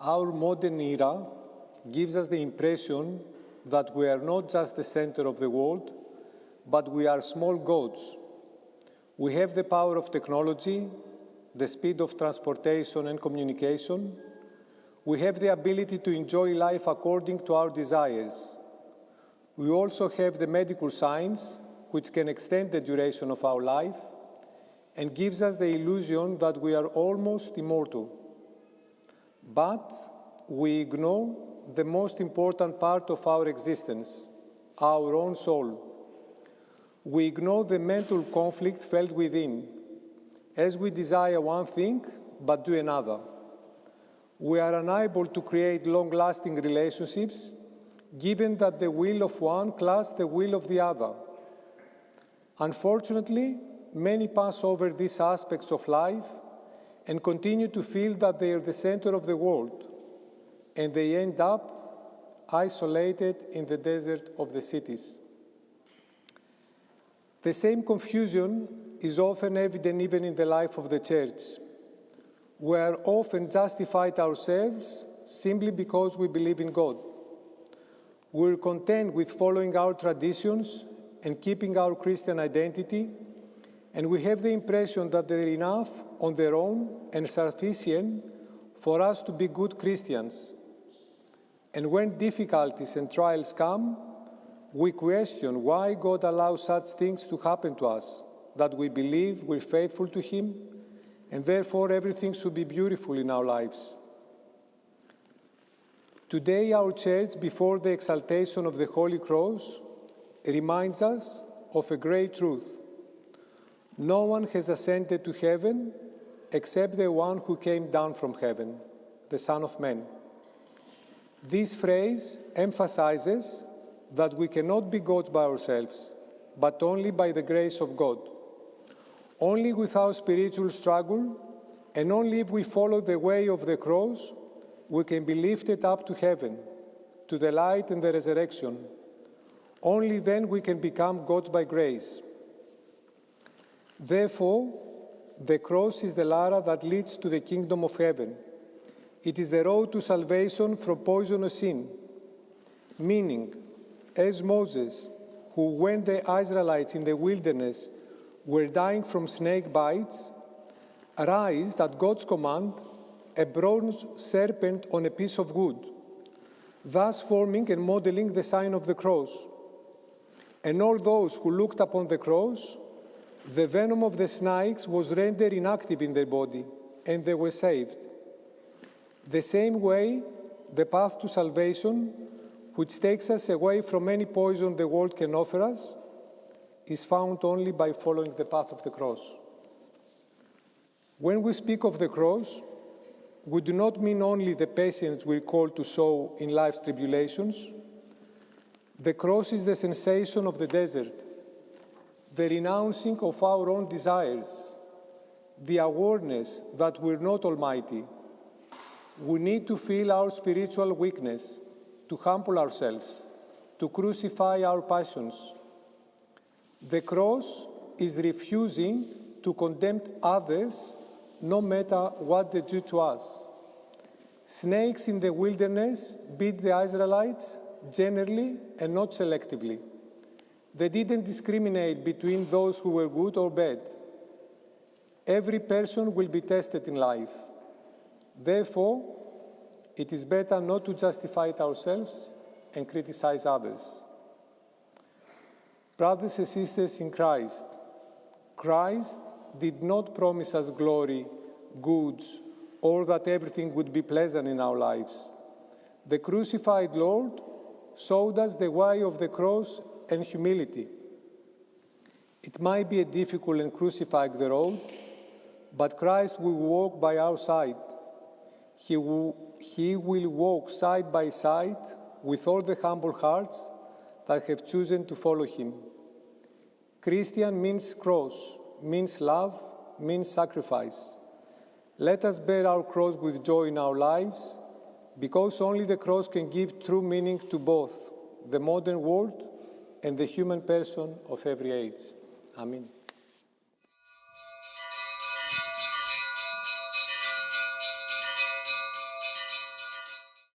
Our modern era gives us the impression that we are not just the center of the world, but we are small gods. We have the power of technology, the speed of transportation and communication. We have the ability to enjoy life according to our desires. We also have the medical science, which can extend the duration of our life and gives us the illusion that we are almost immortal. But we ignore the most important part of our existence, our own soul. We ignore the mental conflict felt within, as we desire one thing but do another. We are unable to create long-lasting relationships, given that the will of one clashes the will of the other. Unfortunately, many pass over these aspects of life and continue to feel that they are the center of the world, and they end up isolated in the desert of the cities. The same confusion is often evident even in the life of the Church. We are often justified ourselves simply because we believe in God. We're content with following our traditions and keeping our Christian identity, and we have the impression that they're enough on their own and sufficient for us to be good Christians. And when difficulties and trials come, we question why God allows such things to happen to us, that we believe we're faithful to Him, and therefore everything should be beautiful in our lives. Today, our Church, before the exaltation of the Holy Cross, reminds us of a great truth. No one has ascended to heaven except the one who came down from heaven, the Son of Man. This phrase emphasizes that we cannot be gods by ourselves, but only by the grace of God. Only with our spiritual struggle, and only if we follow the way of the cross, we can be lifted up to heaven, to the light and the resurrection. Only then we can become gods by grace. Therefore, the cross is the ladder that leads to the kingdom of heaven. It is the road to salvation from poisonous sin, meaning, as Moses, who when the Israelites in the wilderness were dying from snake bites, raised at God's command a bronze serpent on a piece of wood, thus forming and modeling the sign of the cross. And all those who looked upon the cross, the venom of the snakes was rendered inactive in their body, and they were saved. The same way, the path to salvation, which takes us away from any poison the world can offer us, is found only by following the path of the cross. When we speak of the cross, we do not mean only the patience we're called to show in life's tribulations. The cross is the sensation of the desert, the renouncing of our own desires, the awareness that we're not almighty. We need to feel our spiritual weakness, to humble ourselves, to crucify our passions. The cross is refusing to condemn others, no matter what they do to us. Snakes in the wilderness beat the Israelites generally and not selectively. They didn't discriminate between those who were good or bad. Every person will be tested in life. Therefore, it is better not to justify it ourselves and criticize others. Brothers and sisters in Christ, Christ did not promise us glory, goods, or that everything would be pleasant in our lives. The crucified Lord showed us the way of the cross and humility. It might be a difficult and crucified road, but Christ will walk by our side. He will walk side by side with all the humble hearts that have chosen to follow Him. Christian means cross, means love, means sacrifice. Let us bear our cross with joy in our lives, because only the cross can give true meaning to both the modern world and the human person of every age. Amen.